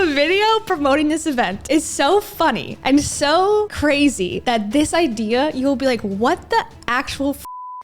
the video promoting this event is so funny and so crazy that this idea, you'll be like, what the actual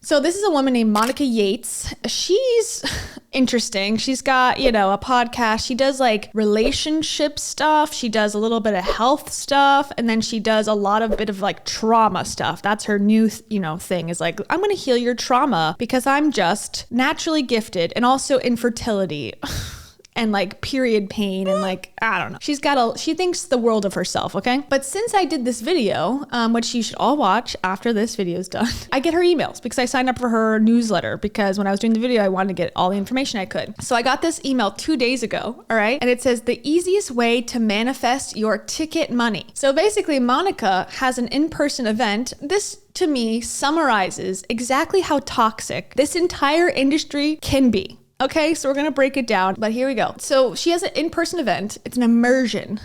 So this is a woman named Monica Yates. She's interesting. She's got, a podcast. She does like relationship stuff. She does a little bit of health stuff. And then she does a lot of bit of like trauma stuff. That's her new, thing is like, I'm going to heal your trauma because I'm just naturally gifted and also infertility. And like period pain and like, I don't know. She thinks the world of herself, okay? But since I did this video, which you should all watch after this video is done, I get her emails because I signed up for her newsletter because when I was doing the video, I wanted to get all the information I could. So I got this email 2 days ago, all right? And it says, the easiest way to manifest your ticket money. So basically, Monica has an in-person event. This to me summarizes exactly how toxic this entire industry can be. Okay, so we're gonna break it down, but here we go. So she has an in-person event. It's an immersion.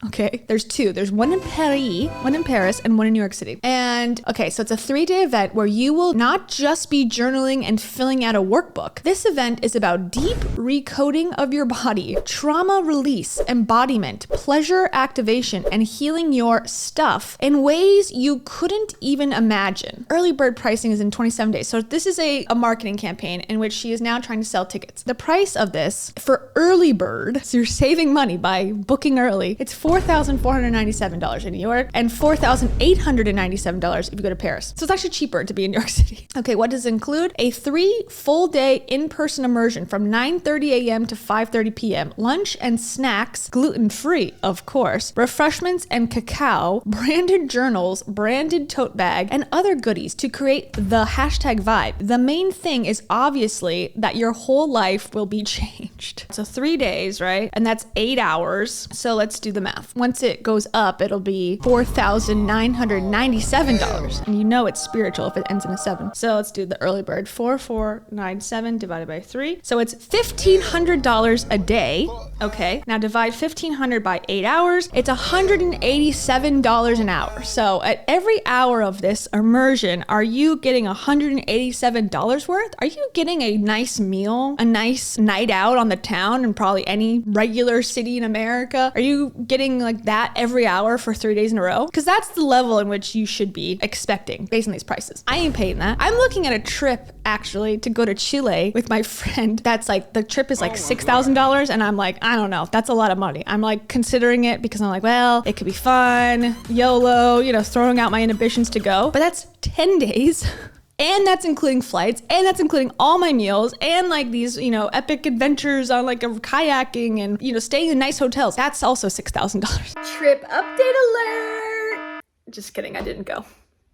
Okay, there's two. There's one in Paris, and one in New York City. And okay, so it's a 3-day event where you will not just be journaling and filling out a workbook. This event is about deep recoding of your body, trauma release, embodiment, pleasure activation, and healing your stuff in ways you couldn't even imagine. Early bird pricing is in 27 days. So this is a marketing campaign in which she is now trying to sell tickets. The price of this for early bird, so you're saving money by booking early, it's $4,497 in New York and $4,897 if you go to Paris. So it's actually cheaper to be in New York City. Okay, what does it include? A 3 full day in-person immersion from 9:30 a.m. to 5:30 p.m. Lunch and snacks, gluten-free, of course, refreshments and cacao, branded journals, branded tote bag, and other goodies to create the hashtag vibe. The main thing is obviously that your whole life will be changed. So 3 days, right? And that's 8 hours. So let's do the math. Once it goes up, it'll be $4,997. And it's spiritual if it ends in a 7. So let's do the early bird. 4,497 divided by 3. So it's $1,500 a day. Okay. Now divide 1,500 by 8 hours. It's $187 an hour. So at every hour of this immersion, are you getting $187 worth? Are you getting a nice meal, a nice night out on the town in probably any regular city in America? Are you getting like that every hour for 3 days in a row? Because that's the level in which you should be expecting based on these prices. I ain't paying that. I'm looking at a trip actually to go to Chile with my friend. That's like, the trip is like $6,000 and I'm like, I don't know, that's a lot of money. I'm like considering it because I'm like, well, it could be fun, YOLO, throwing out my inhibitions to go. But that's 10 days. And that's including flights, and that's including all my meals, and like these, epic adventures on like a kayaking and, staying in nice hotels. That's also $6,000. Trip update alert. Just kidding, I didn't go.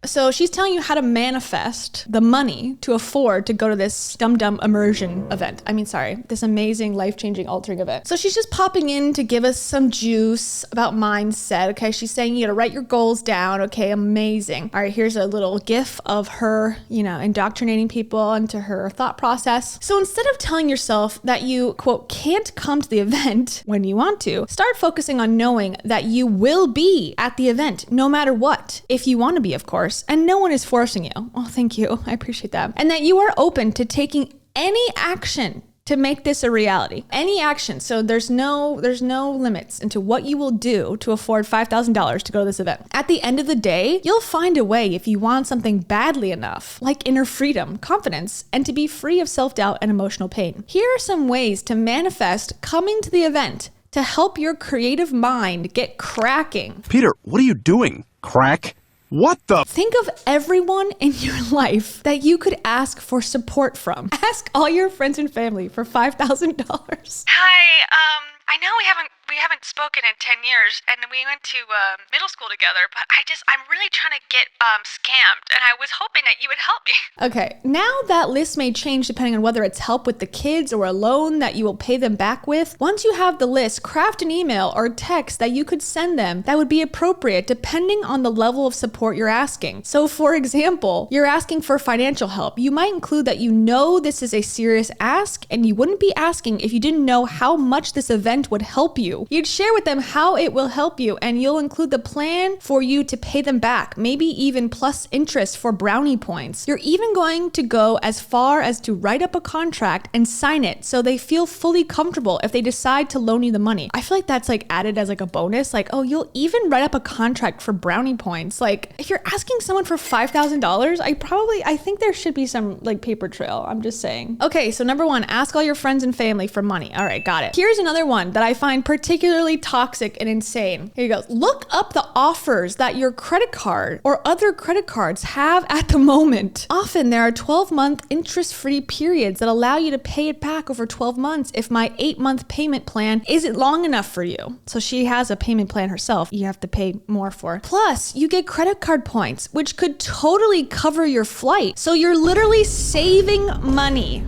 So she's telling you how to manifest the money to afford to go to this dumb immersion event. This amazing, life-changing, altering event. So she's just popping in to give us some juice about mindset. Okay, she's saying you gotta write your goals down. Okay, amazing. All right, here's a little gif of her, indoctrinating people into her thought process. So instead of telling yourself that you, quote, can't come to the event when you want to, start focusing on knowing that you will be at the event no matter what, if you want to be, of course. And no one is forcing you. Oh, thank you. I appreciate that. And that you are open to taking any action to make this a reality. Any action. So there's no limits into what you will do to afford $5,000 to go to this event. At the end of the day, you'll find a way if you want something badly enough, like inner freedom, confidence, and to be free of self-doubt and emotional pain. Here are some ways to manifest coming to the event to help your creative mind get cracking. Peter, what are you doing? Crack? What the? Think of everyone in your life that you could ask for support from. Ask all your friends and family for $5,000. Hi, I know we haven't spoken in 10 years, and we went to middle school together, but I'm really trying to get scammed, and I was hoping that you would help me. Okay, now that list may change depending on whether it's help with the kids or a loan that you will pay them back with. Once you have the list, craft an email or text that you could send them that would be appropriate depending on the level of support you're asking. So for example, you're asking for financial help. You might include that this is a serious ask, and you wouldn't be asking if you didn't know how much this event would help you. You'd share with with them how it will help you, and you'll include the plan for you to pay them back, maybe even plus interest for brownie points. You're even going to go as far as to write up a contract and sign it so they feel fully comfortable if they decide to loan you the money. I feel like that's like added as like a bonus. Like, oh, you'll even write up a contract for brownie points. Like, if you're asking someone for $5,000, I think there should be some like paper trail. I'm just saying. Okay, so number one, ask all your friends and family for money. All right, got it. Here's another one that I find particularly toxic and insane. Here you go. Look up the offers that your credit card or other credit cards have at the moment. Often there are 12-month interest-free periods that allow you to pay it back over 12 months if my 8-month payment plan isn't long enough for you. So she has a payment plan herself you have to pay more for. Plus, you get credit card points, which could totally cover your flight. So you're literally saving money.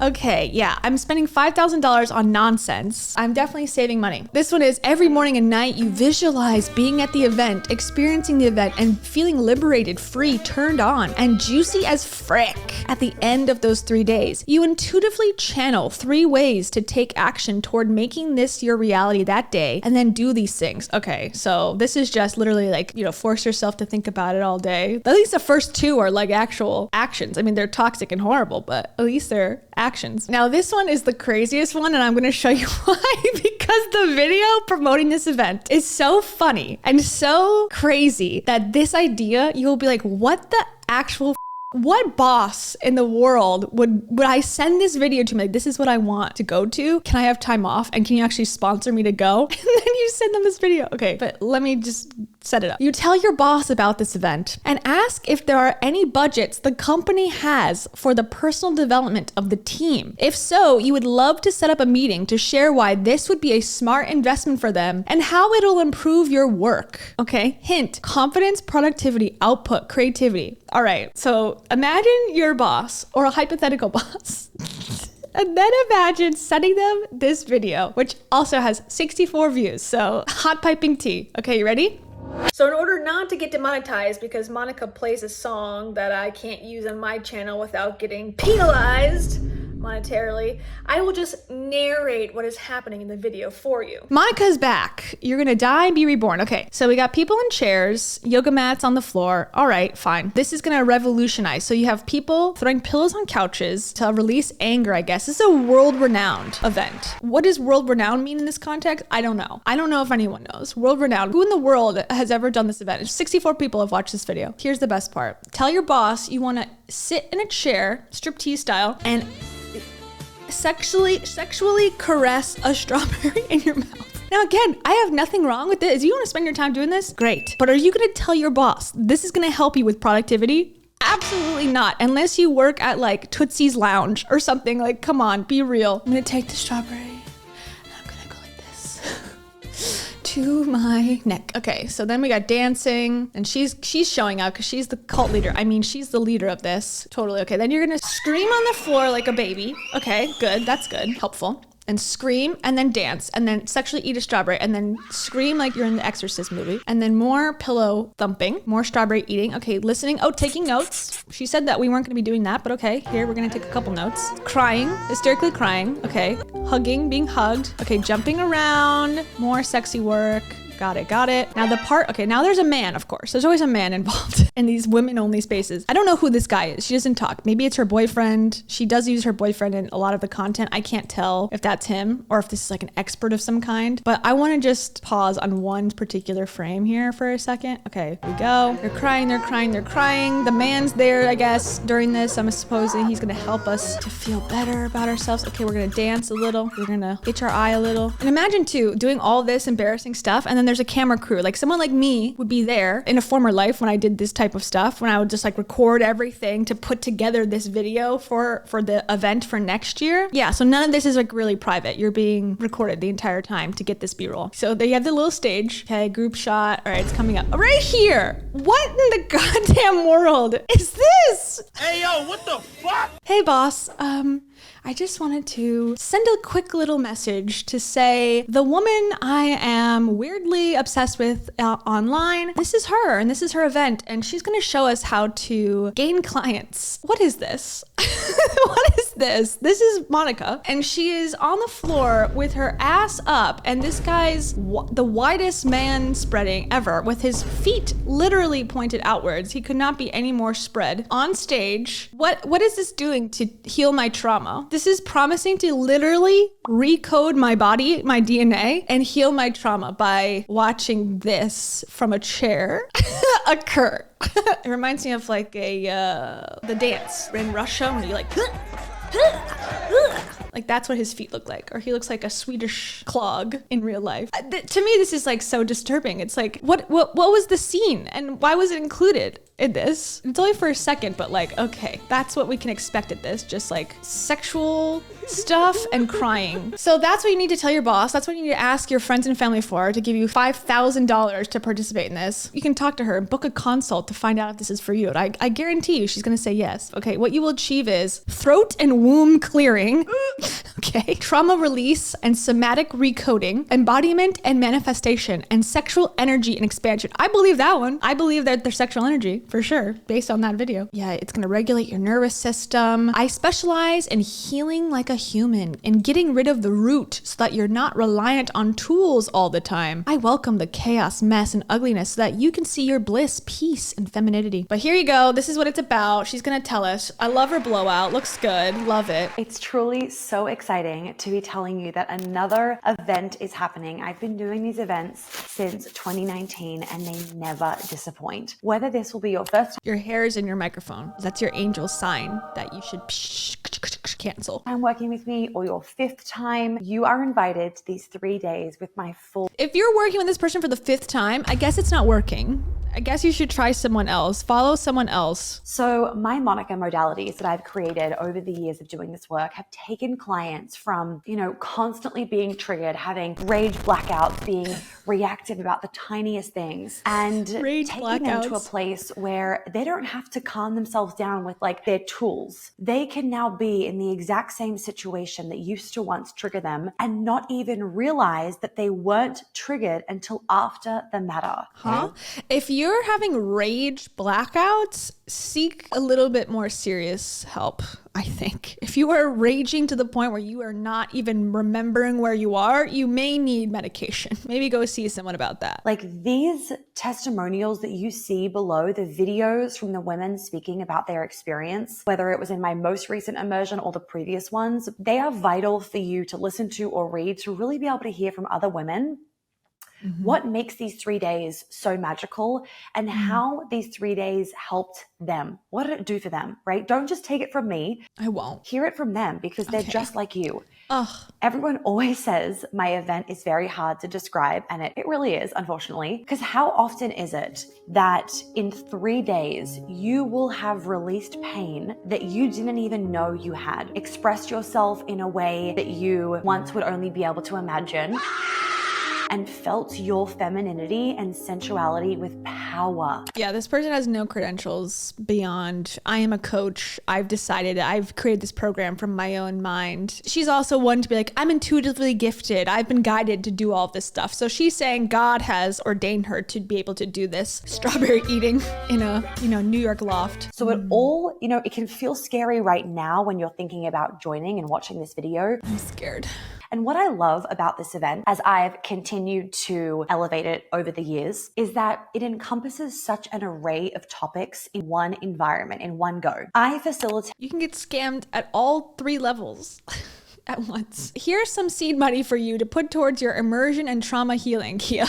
Okay, yeah, I'm spending $5,000 on nonsense. I'm definitely saving money. This one is every morning and night you visualize being at the event, experiencing the event, and feeling liberated, free, turned on, and juicy as frick at the end of those 3 days. You intuitively channel 3 ways to take action toward making this your reality that day, and then do these things. Okay, so this is just literally like, force yourself to think about it all day. At least the first 2 are like actual actions. I mean, they're toxic and horrible, but at least they're actions. Now this one is the craziest one, and I'm going to show you why, because the video promoting this event is so funny and so crazy that this idea, you'll be like, what the actual what boss in the world would I send this video to me? Like, this is what I want to go to. Can I have time off? And can you actually sponsor me to go? And then you send them this video. Okay, but let me just set it up. You tell your boss about this event and ask if there are any budgets the company has for the personal development of the team. If so, you would love to set up a meeting to share why this would be a smart investment for them and how it'll improve your work. Okay, hint, confidence, productivity, output, creativity. All right, so imagine your boss or a hypothetical boss. And then imagine sending them this video, which also has 64 views. So hot piping tea. Okay, you ready? So in order not to get demonetized, because Monica plays a song that I can't use on my channel without getting penalized monetarily, I will just narrate what is happening in the video for you. Monica's back. You're gonna die and be reborn. Okay, so we got people in chairs, yoga mats on the floor. All right, fine. This is gonna revolutionize. So you have people throwing pillows on couches to release anger, I guess. This is a world-renowned event. What does world-renowned mean in this context? I don't know. I don't know if anyone knows. World-renowned. Who in the world has ever done this event? 64 people have watched this video. Here's the best part. Tell your boss you wanna sit in a chair, striptease style, and sexually caress a strawberry in your mouth. Now again, I have nothing wrong with this. You want to spend your time doing this? Great. But are you going to tell your boss this is going to help you with productivity? Absolutely not. Unless you work at like Tootsie's Lounge or something. Like, come on, be real. I'm going to take the strawberry and I'm going to go like this to my neck. Okay, so then we got dancing, and she's showing up because she's the cult leader. I mean, she's the leader of this. Totally. Okay, then you're gonna scream on the floor like a baby. Okay, good. That's good. Helpful. And scream, and then dance, and then sexually eat a strawberry, and then scream like you're in the Exorcist movie, and then more pillow thumping, more strawberry eating. Okay, listening. Oh, taking notes. She said that we weren't gonna be doing that, but okay, here, we're gonna take a couple notes. Crying, hysterically crying. Okay, hugging, being hugged. Okay, jumping around, more sexy work. Got it. Now the part, okay, now there's a man, of course. There's always a man involved in these women-only spaces. I don't know who this guy is. She doesn't talk. Maybe it's her boyfriend. She does use her boyfriend in a lot of the content. I can't tell if that's him or if this is like an expert of some kind. But I want to just pause on one particular frame here for a second. Okay, here we go. They're crying. The man's there, I guess, during this. I'm supposing he's gonna help us to feel better about ourselves. Okay, we're gonna dance a little. We're gonna itch our eye a little. And imagine too, doing all this embarrassing stuff, and then there's a camera crew. Like someone like me would be there in a former life when I did this type of stuff, when I would just like record everything to put together this video for the event for next year. Yeah, so none of this is like really private. You're being recorded the entire time to get this B-roll. So they have the little stage. Okay, group shot. All right, it's coming up. Right here. What in the goddamn world is this? Hey, yo, what the fuck? Hey, boss. I just wanted to send a quick little message to say the woman I am weirdly obsessed with online, this is her and this is her event, and she's going to show us how to gain clients. What is this? What is this? This is Monica, and she is on the floor with her ass up, and this guy's the widest man spreading ever with his feet literally pointed outwards. He could not be any more spread on stage. What is this doing to heal my trauma? This is promising to literally recode my body, my DNA, and heal my trauma by watching this from a chair occur. It reminds me of like the dance in Russia when you like that's what his feet look like, or he looks like a Swedish clog in real life. To me, this is like so disturbing. It's like, what was the scene and why was it included in this? It's only for a second, but like, okay, that's what we can expect at this, just like sexual stuff and crying. So that's what you need to tell your boss. That's what you need to ask your friends and family for, to give you $5,000 to participate in this. You can talk to her, book a consult to find out if this is for you. And I guarantee you she's gonna say yes. Okay, what you will achieve is throat and womb clearing, okay, trauma release and somatic recoding, embodiment and manifestation, and sexual energy and expansion. I believe that one. I believe that there's sexual energy for sure, based on that video. Yeah, it's gonna regulate your nervous system. I specialize in healing like a human and getting rid of the root so that you're not reliant on tools all the time. I welcome the chaos, mess, and ugliness so that you can see your bliss, peace, and femininity. But here you go. This is what it's about. She's gonna tell us. I love her blowout. Looks good. Love it. It's truly so exciting to be telling you that another event is happening. I've been doing these events since 2019 and they never disappoint. Whether this will be your first time. Your hair is in your microphone. That's your angel sign that you should cancel. I'm working with me, or your fifth time, you are invited to these 3 days with my full. If you're working with this person for the fifth time, I guess it's not working. I guess you should try someone else, follow someone else. So my Monica modalities that I've created over the years of doing this work have taken clients from, constantly being triggered, having rage blackouts, being reactive about the tiniest things, and taking them to a place where they don't have to calm themselves down with like their tools. They can now be in the exact same situation that used to once trigger them and not even realize that they weren't triggered until after the matter. Huh? If you're having rage blackouts, seek a little bit more serious help, I think. If you are raging to the point where you are not even remembering where you are, you may need medication. Maybe go see someone about that. Like these testimonials that you see below, the videos from the women speaking about their experience, whether it was in my most recent immersion or the previous ones, they are vital for you to listen to or read to really be able to hear from other women. Mm-hmm. What makes these 3 days so magical and how these 3 days helped them? What did it do for them, right? Don't just take it from me. I won't. Hear it from them because they're just like you. Ugh. Everyone always says my event is very hard to describe, and it really is, unfortunately, because how often is it that in 3 days you will have released pain that you didn't even know you had, expressed yourself in a way that you once would only be able to imagine, and felt your femininity and sensuality with power. Yeah, this person has no credentials beyond, I am a coach. I've decided, I've created this program from my own mind. She's also one to be like, I'm intuitively gifted. I've been guided to do all this stuff. So she's saying God has ordained her to be able to do this strawberry eating in a, New York loft. So it all, it can feel scary right now when you're thinking about joining and watching this video. I'm scared. And what I love about this event, as I've continued to elevate it over the years, is that it encompasses such an array of topics in one environment, in one go. I facilitate. You can get scammed at all 3 levels. At once. Here's some seed money for you to put towards your immersion and trauma healing. Yeah.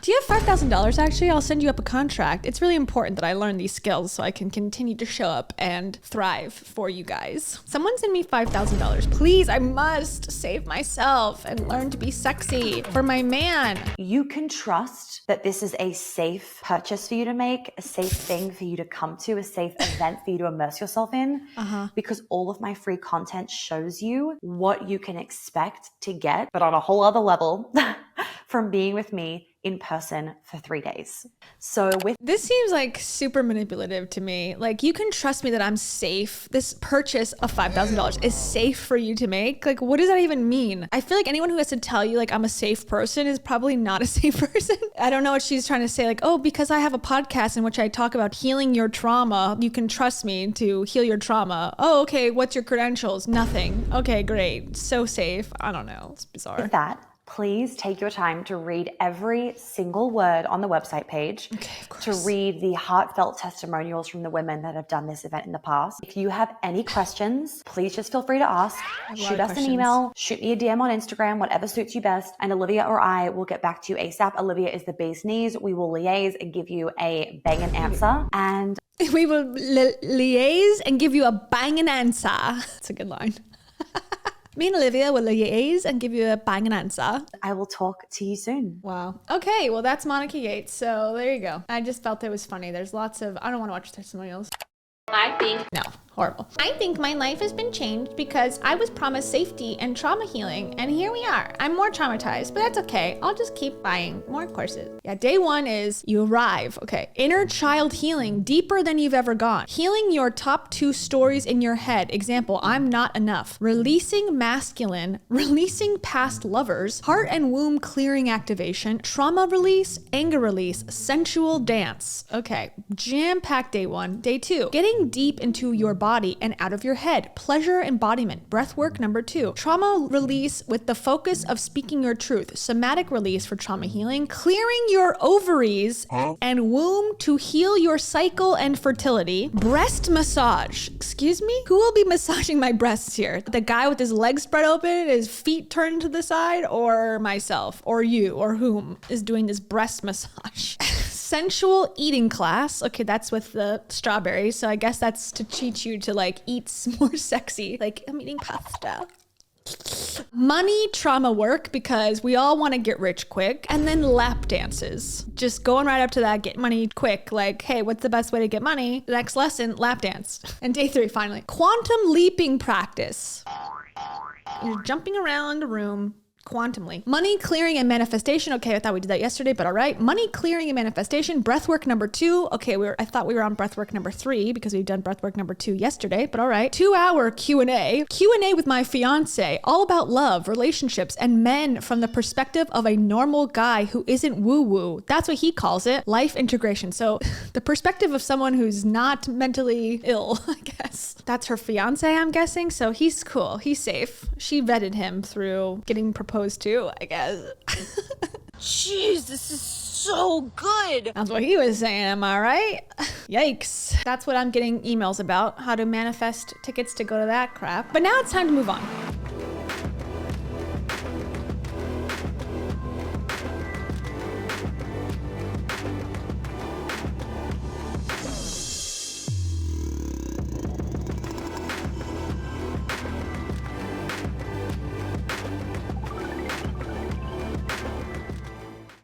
Do you have $5,000 actually? I'll send you up a contract. It's really important that I learn these skills so I can continue to show up and thrive for you guys. Someone send me $5,000. Please, I must save myself and learn to be sexy for my man. You can trust that this is a safe purchase for you to make, a safe thing for you to come to, a safe event for you to immerse yourself in, because all of my free content shows you what you can expect to get, but on a whole other level from being with me in person for 3 days. So with This seems like super manipulative to me. Like, you can trust me that I'm safe. This purchase of $5,000 is safe for you to make. Like, what does that even mean? I feel like anyone who has to tell you like I'm a safe person is probably not a safe person. I don't know what she's trying to say. Like, oh, because I have a podcast in which I talk about healing your trauma, you can trust me to heal your trauma. Oh, okay. What's your credentials? Nothing. Okay, great. So safe. I don't know. It's bizarre. that, please take your time to read every single word on the website page, to read the heartfelt testimonials from the women that have done this event in the past. If you have any questions, please just feel free to ask. Shoot us an email, shoot me a DM on Instagram, whatever suits you best, and Olivia or I will get back to you ASAP. Olivia is the bee's knees. We will liaise and give you a banging answer. And we will liaise and give you a banging answer. That's a good line. Me and Olivia will liaise and give you a banging answer. I will talk to you soon. Wow. Okay, well, that's Monica Yates. So there you go. I just felt it was funny. There's lots of, I don't want to watch testimonials. No, horrible. I think my life has been changed because I was promised safety and trauma healing, and here we are. I'm more traumatized, but that's okay. I'll just keep buying more courses. Yeah, day one is you arrive. Okay, inner child healing, deeper than you've ever gone. Healing your top 2 stories in your head. Example, I'm not enough. Releasing masculine, releasing past lovers, heart and womb clearing activation, trauma release, anger release, sensual dance. Okay, jam-packed day 1. Day 2, getting deep into your body and out of your head. Pleasure embodiment. Breath work number 2. Trauma release with the focus of speaking your truth. Somatic release for trauma healing. Clearing your ovaries and womb to heal your cycle and fertility. Breast massage. Excuse me? Who will be massaging my breasts here? The guy with his legs spread open, his feet turned to the side, or myself, or you, or whom is doing this breast massage? Sensual eating class. Okay, that's with the strawberries. So I guess that's to teach you to like eat more sexy. Like, I'm eating pasta. Money trauma work, because we all want to get rich quick. And then lap dances. Just going right up to that, get money quick. Like, hey, what's the best way to get money? The next lesson, lap dance. And day 3, finally, quantum leaping practice. You're jumping around the room quantumly. Money clearing and manifestation. Okay, I thought we did that yesterday, but all right. Money clearing and manifestation. Breathwork number 2. Okay, I thought we were on breathwork number 3 because we've done breathwork number 2 yesterday, but all right. 2-hour Q&A. Q&A with my fiance, all about love, relationships, and men from the perspective of a normal guy who isn't woo-woo. That's what he calls it. Life integration. So the perspective of someone who's not mentally ill, I guess. That's her fiance, I'm guessing. So he's cool. He's safe. She vetted him through getting proposed to, I guess. Jeez, this is so good. That's what he was saying, am I right? Yikes. That's what I'm getting emails about, how to manifest tickets to go to that crap. But now it's time to move on.